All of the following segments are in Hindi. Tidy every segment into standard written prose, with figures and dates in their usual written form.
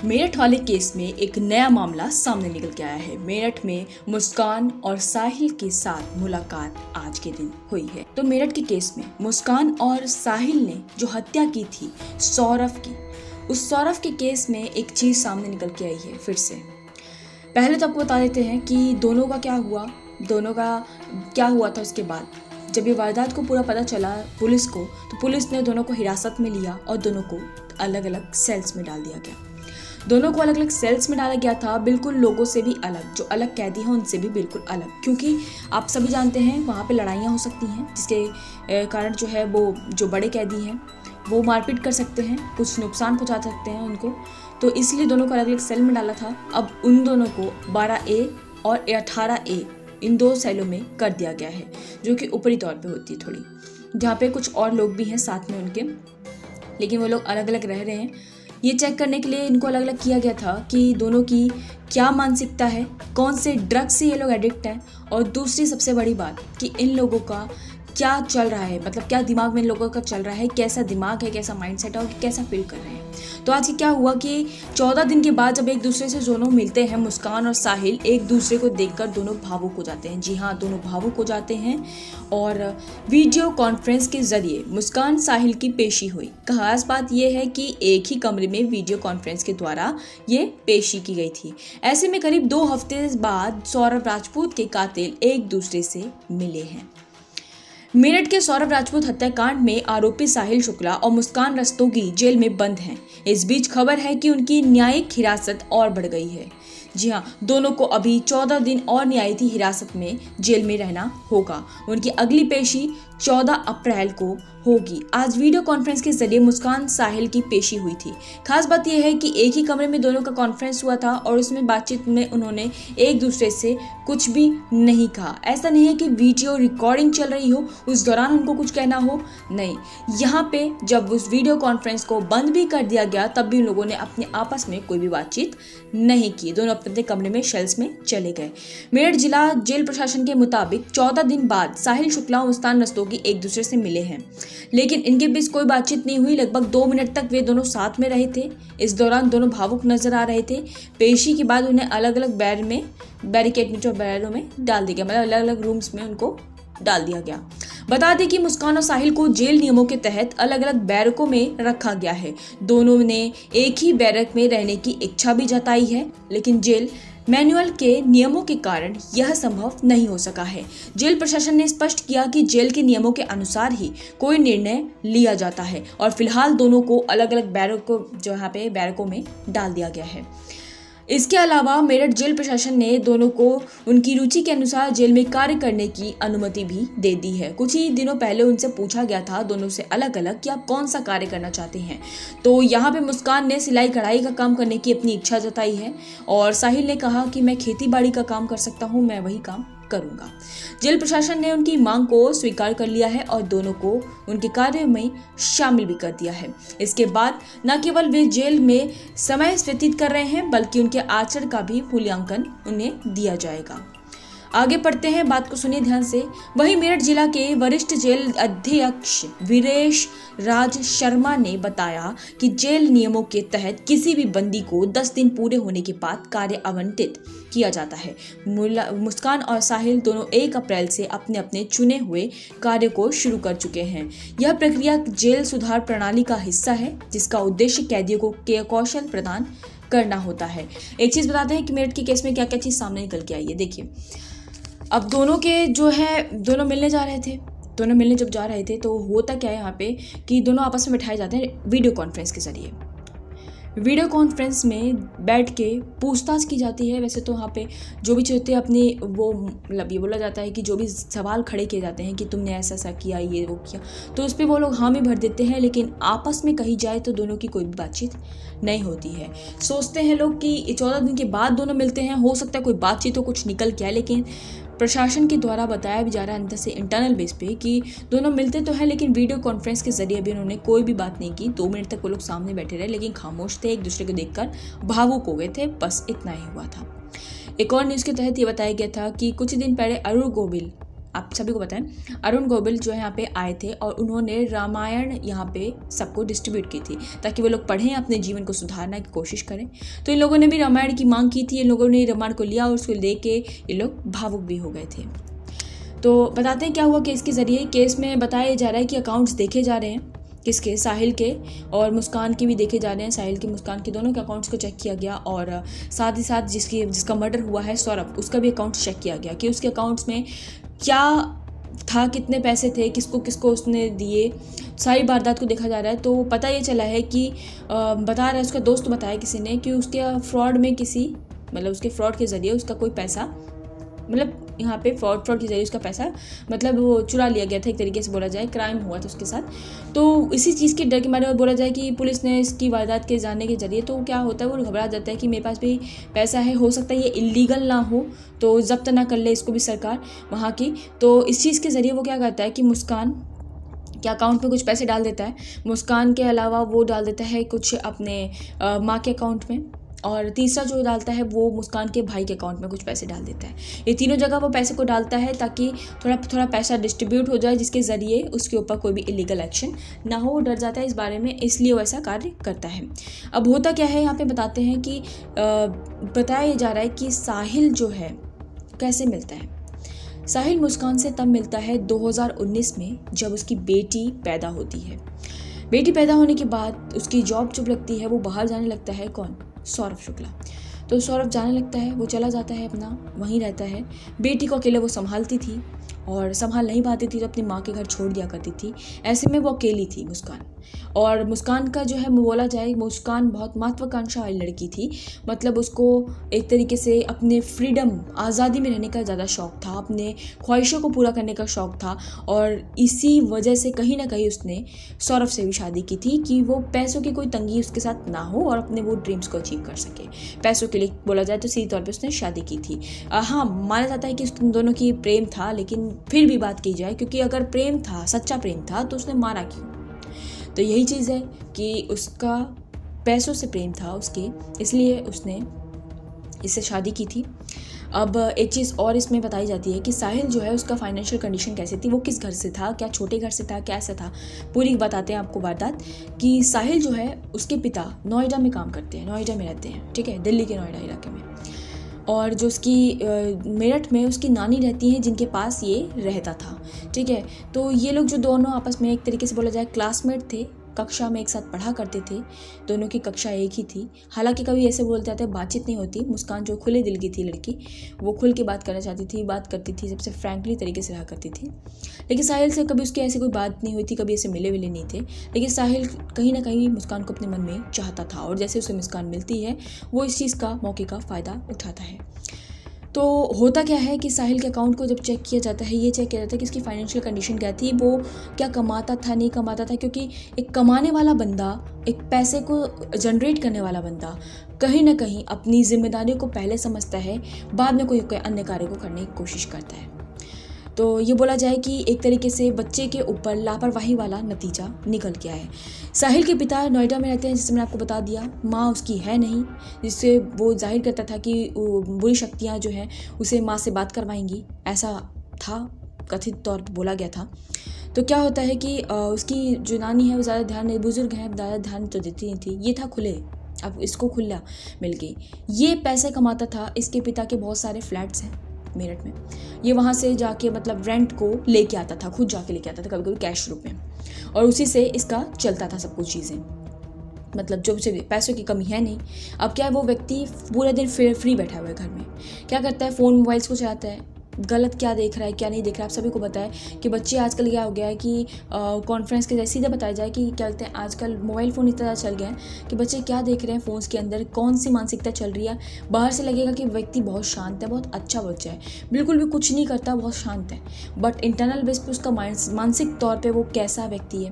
मेरठ वाले केस में एक नया मामला सामने निकल के आया है। मेरठ में मुस्कान और साहिल के साथ मुलाकात आज के दिन हुई है। तो मेरठ के केस में मुस्कान और साहिल ने जो हत्या की थी सौरभ की, उस सौरभ के केस में एक चीज सामने निकल के आई है फिर से। पहले तो आपको बता देते हैं कि दोनों का क्या हुआ था। उसके बाद जब ये वारदात को पूरा पता चला पुलिस को, तो पुलिस ने दोनों को हिरासत में लिया और दोनों को अलग अलग सेल्स में डाल दिया गया। दोनों को अलग अलग सेल्स में डाला गया था, बिल्कुल लोगों से भी अलग, जो अलग कैदी हैं उनसे भी बिल्कुल अलग, क्योंकि आप सभी जानते हैं वहाँ पे लड़ाइयाँ हो सकती हैं, जिसके कारण जो है वो जो बड़े कैदी हैं वो मारपीट कर सकते हैं, कुछ नुकसान पहुँचा सकते हैं उनको। तो इसलिए दोनों को अलग अलग सेल में डाला था। अब उन दोनों को 12A और 18A इन 2 सेलों में कर दिया गया है, जो कि ऊपरी तौर पे होती है थोड़ी, जहाँ पे कुछ और लोग भी हैं साथ में उनके, लेकिन वो लोग अलग अलग रह रहे हैं। ये चेक करने के लिए इनको अलग अलग किया गया था कि दोनों की क्या मानसिकता है, कौन से ड्रग्स से ये लोग एडिक्ट हैं, और दूसरी सबसे बड़ी बात कि इन लोगों का क्या चल रहा है, मतलब क्या दिमाग में इन लोगों का चल रहा है, कैसा दिमाग है, कैसा माइंडसेट है और कैसा फील कर रहे हैं। तो आज क्या हुआ कि 14 दिन के बाद जब एक दूसरे से दोनों मिलते हैं, मुस्कान और साहिल एक दूसरे को देखकर दोनों भावुक हो जाते हैं। जी हाँ, दोनों भावुक हो जाते हैं और वीडियो कॉन्फ्रेंस के जरिए मुस्कान साहिल की पेशी हुई। खास बात यह है कि एक ही कमरे में वीडियो कॉन्फ्रेंस के द्वारा ये पेशी की गई थी। ऐसे में करीब 2 हफ्ते बाद सौरभ राजपूत के कातिल एक दूसरे से मिले हैं। मेरठ के सौरभ राजपूत हत्याकांड में आरोपी साहिल शुक्ला और मुस्कान रस्तोगी जेल में बंद हैं। इस बीच खबर है कि उनकी न्यायिक हिरासत और बढ़ गई है। जी हाँ, दोनों को अभी 14 दिन और न्यायिक हिरासत में जेल में रहना होगा। उनकी अगली पेशी 14 अप्रैल को होगी। आज वीडियो कॉन्फ्रेंस के जरिए मुस्कान साहिल की पेशी हुई थी। खास बात यह है कि एक ही कमरे में दोनों का कॉन्फ्रेंस हुआ था और उसमें बातचीत में उन्होंने एक दूसरे से कुछ भी नहीं कहा। ऐसा नहीं है कि वीडियो रिकॉर्डिंग चल रही हो, उस दौरान उनको कुछ कहना हो, नहीं। यहाँ पे जब उस वीडियो कॉन्फ्रेंस को बंद भी कर दिया गया तब भी उन लोगों ने अपने आपस में कोई भी बातचीत नहीं की। दोनों अपने कमरे में शेल्स में चले गए। मेरठ जिला जेल प्रशासन के मुताबिक 14 दिन बाद साहिल शुक्ला और मुस्कान रस्तोगी एक दूसरे से मिले हैं, लेकिन इनके बीच कोई बातचीत नहीं हुई। लगभग 2 मिनट तक वे दोनों साथ में रहे थे। इस दौरान दोनों भावुक नजर आ रहे थे। पेशी के बाद उन्हें अलग अलग बैरिकेड में, जो बैरों में डाल दिया गया, मतलब अलग अलग रूम्स में उनको डाल दिया गया। बता दें कि मुस्कान और साहिल को जेल नियमों के तहत अलग अलग बैरकों में रखा गया है। दोनों ने एक ही बैरक में रहने की इच्छा भी जताई है, लेकिन जेल मैनुअल के नियमों के कारण यह संभव नहीं हो सका है। जेल प्रशासन ने स्पष्ट किया कि जेल के नियमों के अनुसार ही कोई निर्णय लिया जाता है और फिलहाल दोनों को अलग अलग बैरकों में डाल दिया गया है। इसके अलावा मेरठ जेल प्रशासन ने दोनों को उनकी रुचि के अनुसार जेल में कार्य करने की अनुमति भी दे दी है। कुछ ही दिनों पहले उनसे पूछा गया था दोनों से अलग अलग कि आप कौन सा कार्य करना चाहते हैं, तो यहाँ पे मुस्कान ने सिलाई कढ़ाई का काम करने की अपनी इच्छा जताई है और साहिल ने कहा कि मैं खेती बाड़ी का काम कर सकता हूँ, मैं वही काम करूंगा। जेल प्रशासन ने उनकी मांग को स्वीकार कर लिया है और दोनों को उनके कार्य में शामिल भी कर दिया है। इसके बाद न केवल वे जेल में समय व्यतीत कर रहे हैं, बल्कि उनके आचरण का भी मूल्यांकन उन्हें दिया जाएगा। आगे पढ़ते हैं, बात को सुनिए ध्यान से। वहीं मेरठ जिला के वरिष्ठ जेल अधीक्षक वीरेश राज शर्मा ने बताया कि जेल नियमों के तहत किसी भी बंदी को 10 दिन पूरे होने के बाद कार्य आवंटित किया जाता है। मुस्कान और साहिल दोनों 1 अप्रैल से अपने अपने चुने हुए कार्य को शुरू कर चुके हैं। यह प्रक्रिया जेल सुधार प्रणाली का हिस्सा है, जिसका उद्देश्य कैदियों को कौशल प्रदान करना होता है। एक चीज बताते हैं कि मेरठ के केस में क्या क्या चीज सामने निकल के आई है। देखिए, अब दोनों मिलने जा रहे थे। दोनों मिलने जब जा रहे थे तो होता क्या है यहाँ पे कि दोनों आपस में बिठाए जाते हैं वीडियो कॉन्फ्रेंस के जरिए। वीडियो कॉन्फ्रेंस में बैठ के पूछताछ की जाती है। वैसे तो वहाँ पे जो भी चीज़ें अपनी वो मतलब ये बोला जाता है कि जो भी सवाल खड़े किए जाते हैं कि तुमने ऐसा किया, ये वो किया, तो उस पर वो लोग हाँ में भर देते हैं, लेकिन आपस में कही जाए तो दोनों की कोई भी बातचीत नहीं होती है। सोचते हैं लोग कि 14 दिन के बाद दोनों मिलते हैं, हो सकता है कोई बातचीत तो कुछ निकल के आए, लेकिन प्रशासन के द्वारा बताया भी जा रहा है अंदर से इंटरनल बेस पे कि दोनों मिलते तो हैं, लेकिन वीडियो कॉन्फ्रेंस के जरिए भी उन्होंने कोई भी बात नहीं की। 2 मिनट तक वो लोग सामने बैठे रहे, लेकिन खामोश थे, एक दूसरे को देखकर भावुक हो गए थे, बस इतना ही हुआ था। एक और न्यूज़ के तहत ये बताया गया था कि कुछ दिन पहले अरुण गोविल आप सभी को पता है अरुण गोविल जो है यहाँ पे आए थे और उन्होंने रामायण यहाँ पे सबको डिस्ट्रीब्यूट की थी ताकि वो लोग पढ़ें, अपने जीवन को सुधारने की कोशिश करें। तो इन लोगों ने भी रामायण की मांग की थी, इन लोगों ने रामायण को लिया और उसको ले के ये लोग भावुक भी हो गए थे। तो बताते हैं क्या हुआ केस के ज़रिए। केस में बताया जा रहा है कि अकाउंट्स देखे जा रहे हैं, किसके, साहिल के और मुस्कान के भी देखे जा रहे हैं। साहिल के, मुस्कान के, दोनों के अकाउंट्स को चेक किया गया और साथ ही साथ जिसका मर्डर हुआ है सौरभ, उसका भी अकाउंट चेक किया गया कि उसके अकाउंट्स में क्या था, कितने पैसे थे, किसको किसको उसने दिए, सारी वारदात को देखा जा रहा है। तो पता ये चला है कि बता रहा है, उसका दोस्त बताया किसी ने कि उसके फ्रॉड में उसके फ्रॉड के ज़रिए उसका कोई पैसा, यहाँ पे फ्रॉड के जरिए उसका पैसा वो चुरा लिया गया था, एक तरीके से बोला जाए, क्राइम हुआ था उसके साथ। तो इसी चीज़ के डर के बारे में बोला जाए कि पुलिस ने इसकी वारदात के जानने के जरिए तो क्या होता है, वो घबरा जाता है कि मेरे पास भी पैसा है, हो सकता है ये इलीगल ना हो तो जब्त ना कर ले इसको भी सरकार वहाँ की। तो इस चीज़ के ज़रिए वो क्या करता है कि मुस्कान के अकाउंट में कुछ पैसे डाल देता है। मुस्कान के अलावा वो डाल देता है कुछ अपने माँ के अकाउंट में, और तीसरा जो डालता है वो मुस्कान के भाई के अकाउंट में कुछ पैसे डाल देता है। ये तीनों जगह वो पैसे को डालता है ताकि थोड़ा पैसा डिस्ट्रीब्यूट हो जाए, जिसके ज़रिए उसके ऊपर कोई भी इलीगल एक्शन ना हो। वो डर जाता है इस बारे में, इसलिए वो ऐसा कार्य करता है। अब होता क्या है यहाँ पे बताते हैं कि बताया जा रहा है कि साहिल जो है कैसे मिलता है। साहिल मुस्कान से तब मिलता है 2019 में जब उसकी बेटी पैदा होती है। बेटी पैदा होने के बाद उसकी जॉब जब लगती है, वो बाहर जाने लगता है। कौन? सौरभ शुक्ला। तो सौरभ जाने लगता है, वो चला जाता है, अपना वहीं रहता है। बेटी को अकेले वो संभालती थी और संभाल नहीं पाती थी तो अपनी माँ के घर छोड़ दिया करती थी। ऐसे में वो अकेली थी मुस्कान। और मुस्कान का जो है बोला जाए, मुस्कान बहुत महत्वाकांक्षा वाली लड़की थी। उसको एक तरीके से अपने फ्रीडम, आज़ादी में रहने का ज़्यादा शौक़ था, अपने ख्वाहिशों को पूरा करने का शौक़ था। और इसी वजह से कहीं ना कहीं उसने सौरभ से भी शादी की थी कि वो पैसों की कोई तंगी उसके साथ ना हो और अपने वो ड्रीम्स को अचीव कर सके। पैसों के लिए बोला जाए तो सीधे तौर पे उसने शादी की थी। हाँ, माना जाता है कि उन दोनों की प्रेम था, लेकिन फिर भी बात की जाए, क्योंकि अगर प्रेम था, सच्चा प्रेम था, तो उसने मारा क्यों? तो यही चीज़ है कि उसका पैसों से प्रेम था उसके, इसलिए उसने इससे शादी की थी। अब एक चीज़ और इसमें बताई जाती है कि साहिल जो है उसका फाइनेंशियल कंडीशन कैसी थी, वो किस घर से था, क्या छोटे घर से था, कैसा था, पूरी बताते हैं आपको वारदात। कि साहिल जो है उसके पिता नोएडा में काम करते हैं, नोएडा में रहते हैं, ठीक है, दिल्ली के नोएडा इलाके में। और जो उसकी मेरठ में उसकी नानी रहती हैं, जिनके पास ये रहता था, ठीक है। तो ये लोग जो दोनों आपस में एक तरीके से बोला जाए क्लासमेट थे, कक्षा में एक साथ पढ़ा करते थे, दोनों की कक्षा एक ही थी। हालांकि कभी ऐसे बोलते जाते बातचीत नहीं होती। मुस्कान जो खुले दिल की थी लड़की, वो खुल के बात करना चाहती थी, बात करती थी, सबसे फ्रैंकली तरीके से रहा करती थी। लेकिन साहिल से कभी उसकी ऐसी कोई बात नहीं हुई थी, कभी ऐसे मिले विले नहीं थे। लेकिन साहिल कहीं ना कहीं मुस्कान को अपने मन में चाहता था, और जैसे उसे मुस्कान मिलती है वो इस चीज़ का, मौके का फ़ायदा उठाता है। तो होता क्या है कि साहिल के अकाउंट को जब चेक किया जाता है, ये चेक किया जाता है कि उसकी फाइनेंशियल कंडीशन क्या थी, वो क्या कमाता था, नहीं कमाता था। क्योंकि एक कमाने वाला बंदा, एक पैसे को जनरेट करने वाला बंदा कहीं ना कहीं अपनी जिम्मेदारियों को पहले समझता है, बाद में कोई अन्य कार्य को करने की कोशिश करता है। तो ये बोला जाए कि एक तरीके से बच्चे के ऊपर लापरवाही वाला नतीजा निकल गया है। साहिल के पिता नोएडा में रहते हैं, जिससे मैंने आपको बता दिया। माँ उसकी है नहीं, जिससे वो जाहिर करता था कि बुरी शक्तियाँ जो हैं उसे माँ से बात करवाएंगी, ऐसा था, कथित तौर पर बोला गया था। तो क्या होता है कि उसकी जो नानी है वो ज़्यादा ध्यान नहीं, बुजुर्ग हैं, ज़्यादा ध्यान तो देती नहीं थी। ये था खुले, अब इसको खुला मिल गई। ये पैसे कमाता था, इसके पिता के बहुत सारे फ्लैट्स हैं मेरठ में, ये वहाँ से जाके रेंट को लेके आता था, खुद जाके लेके आता था, कभी कभी कैश रूप में, और उसी से इसका चलता था सब कुछ चीज़ें। जो उसे पैसों की कमी है नहीं। अब क्या है, वो व्यक्ति पूरे दिन फ्री बैठा हुआ है घर में, क्या करता है, फ़ोन मोबाइल्स को चलाता है, गलत क्या देख रहा है क्या नहीं देख रहा है। आप सभी को पता है कि बच्चे आजकल क्या हो गया है कि कॉन्फ्रेंस के जैसे सीधे बताया जाए कि क्या कहते हैं, आजकल मोबाइल फ़ोन इतना चल गया है कि बच्चे क्या देख रहे हैं फ़ोन्स के अंदर, कौन सी मानसिकता चल रही है। बाहर से लगेगा कि व्यक्ति बहुत शांत है, बहुत अच्छा बच्चा है, बिल्कुल भी कुछ नहीं करता, बहुत शांत है, बट इंटरनल बेस पे उसका मानसिक तौर पर वो कैसा व्यक्ति है,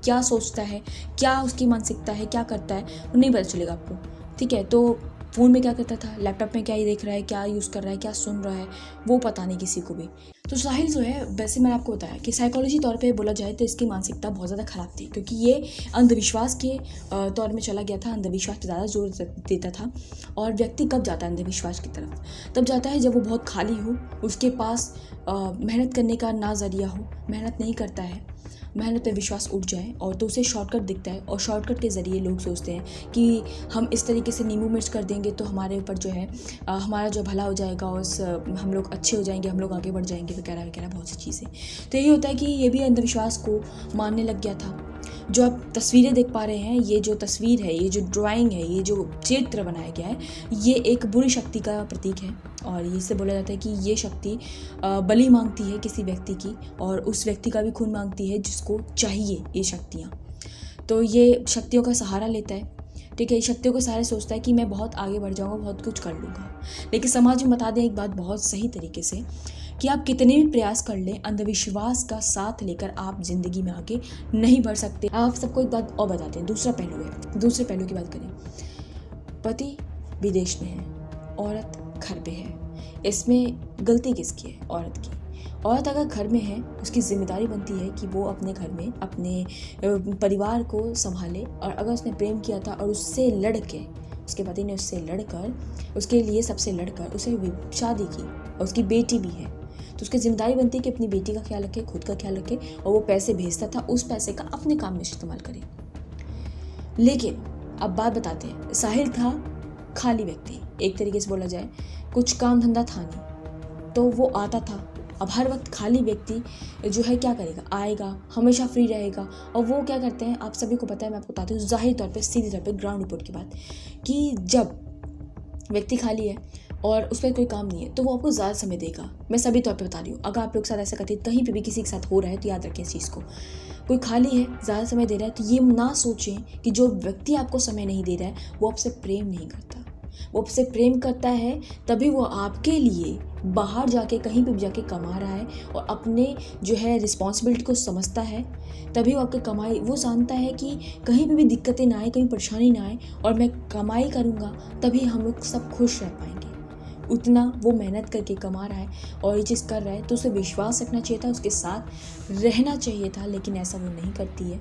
क्या सोचता है, क्या उसकी मानसिकता है, क्या करता है, वो नहीं पता चलेगा आपको, ठीक है। तो फ़ोन में क्या करता था, लैपटॉप में क्या ही देख रहा है, क्या यूज़ कर रहा है, क्या सुन रहा है, वो पता नहीं किसी को भी। तो साहिल जो है, वैसे मैंने आपको बताया कि साइकोलॉजी तौर पे बोला जाए तो इसकी मानसिकता बहुत ज़्यादा ख़राब थी, क्योंकि ये अंधविश्वास के तौर में चला गया था, अंधविश्वास पर ज़्यादा जोर देता था। और व्यक्ति कब जाता है अंधविश्वास की तरफ? तब जाता है जब वो बहुत खाली हो, उसके पास मेहनत करने का ना ज़रिया हो, मेहनत नहीं करता है, मेहनत पे विश्वास उठ जाए और तो उसे शॉर्टकट दिखता है, और शॉर्टकट के ज़रिए लोग सोचते हैं कि हम इस तरीके से नींबू मिर्च कर देंगे तो हमारे ऊपर जो है हमारा जो भला हो जाएगा, और हम लोग अच्छे हो जाएंगे, हम लोग आगे बढ़ जाएंगे, वगैरह वगैरह बहुत सी चीज़ें। तो यही होता है कि ये भी अंधविश्वास को मानने लग गया था। जो आप तस्वीरें देख पा रहे हैं, ये जो तस्वीर है, ये जो ड्राइंग है, ये जो चित्र बनाया गया है, ये एक बुरी शक्ति का प्रतीक है। और इससे बोला जाता है कि ये शक्ति बलि मांगती है किसी व्यक्ति की, और उस व्यक्ति का भी खून मांगती है जिसको चाहिए ये शक्तियाँ। तो ये शक्तियों का सहारा लेता है, ठीक है, शक्तियों के सहारे सोचता है कि मैं बहुत आगे बढ़ जाऊँगा, बहुत कुछ कर लूँगा। लेकिन समाज में बता दें एक बात बहुत सही तरीके से, कि आप कितने भी प्रयास कर लें, अंधविश्वास का साथ लेकर आप ज़िंदगी में आगे नहीं बढ़ सकते। आप सबको एक बात और बताते हैं, दूसरा पहलू है, दूसरे पहलू की बात करें। पति विदेश में है, औरत घर पे है, इसमें गलती किसकी है? औरत की। औरत अगर घर में है, उसकी जिम्मेदारी बनती है कि वो अपने घर में अपने परिवार को संभाले। और अगर उसने प्रेम किया था और उससे लड़ के, उसके पति ने उससे लड़कर, उसके लिए सबसे लड़कर उसे शादी की, और उसकी बेटी भी है, तो उसकी जिम्मेदारी बनती है कि अपनी बेटी का ख्याल रखे, खुद का ख्याल रखे, और वो पैसे भेजता था, उस पैसे का अपने काम में इस्तेमाल करे। लेकिन अब बात बताते हैं, साहिल था खाली व्यक्ति, एक तरीके से बोला जाए, कुछ काम धंधा था नहीं, तो वो आता था। अब हर वक्त खाली व्यक्ति जो है क्या करेगा? आएगा, हमेशा फ्री रहेगा। और वो क्या करते हैं, आप सभी को पता है, मैं आपको बताती हूँ जाहिर तौर पे, सीधे तौर पे, ग्राउंड रिपोर्ट की बात, कि जब व्यक्ति खाली है और उस पर कोई काम नहीं है, तो वो आपको ज़्यादा समय देगा। मैं सभी तौर पे बता रही हूँ, अगर आप लोग के साथ ऐसा करते हैं, कहीं पे भी किसी के साथ हो रहा है, तो याद रखें इस चीज़ को। कोई खाली है, ज़्यादा समय दे रहा है, तो ये ना सोचें कि जो व्यक्ति आपको समय नहीं दे रहा है वो आपसे प्रेम नहीं करता। वो आपसे प्रेम करता है तभी वो आपके लिए बाहर जाके, कहीं पे भी जाके कमा रहा है, और अपने जो है रिस्पॉन्सिबिलिटी को समझता है, तभी वो आपके कमाई, वो जानता है कि कहीं पे भी दिक्कतें ना आए, कहीं परेशानी ना आए, और मैं कमाई करूँगा तभी हम लोग सब खुश रह पाएंगे। उतना वो मेहनत करके कमा रहा है और ये चीज़ कर रहा है, तो उसे विश्वास रखना चाहिए था, उसके साथ रहना चाहिए था, लेकिन ऐसा वो नहीं करती है।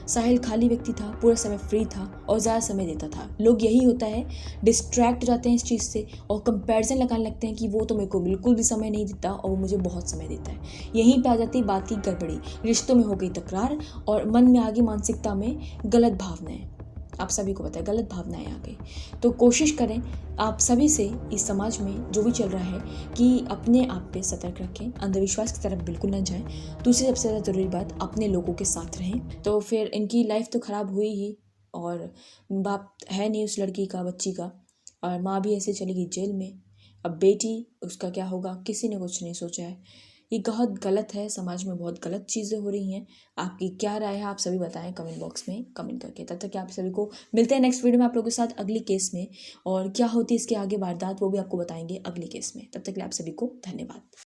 साहिल खाली व्यक्ति था, पूरा समय फ्री था और ज़्यादा समय देता था। लोग यही होता है, डिस्ट्रैक्ट हो जाते हैं इस चीज़ से, और कंपैरिजन लगाने लगते हैं कि वो तो मेरे को बिल्कुल भी समय नहीं देता और वो मुझे बहुत समय देता है। यहीं पे आ जाती बात की गड़बड़ी, रिश्तों में हो गई तकरार, और मन में आ गई मानसिकता में गलत भावनाएं। आप सभी को पता है, गलत भावनाएं आ गई। तो कोशिश करें आप सभी से, इस समाज में जो भी चल रहा है, कि अपने आप पे सतर्क रखें, अंधविश्वास की तरफ बिल्कुल न जाएं। दूसरी सबसे ज़्यादा ज़रूरी बात, अपने लोगों के साथ रहें। तो फिर इनकी लाइफ तो ख़राब हुई ही, और बाप है नहीं उस लड़की का, बच्ची का, और माँ भी ऐसे चली गई जेल में। अब बेटी, उसका क्या होगा, किसी ने कुछ नहीं सोचा है। ये बहुत गलत है, समाज में बहुत गलत चीज़ें हो रही हैं। आपकी क्या राय है, आप सभी बताएं कमेंट बॉक्स में कमेंट करके। तब तक आप सभी को मिलते हैं नेक्स्ट वीडियो में आप लोगों के साथ अगली केस में, और क्या होती है इसके आगे वारदात वो भी आपको बताएंगे अगली केस में। तब तक के लिए आप सभी को धन्यवाद।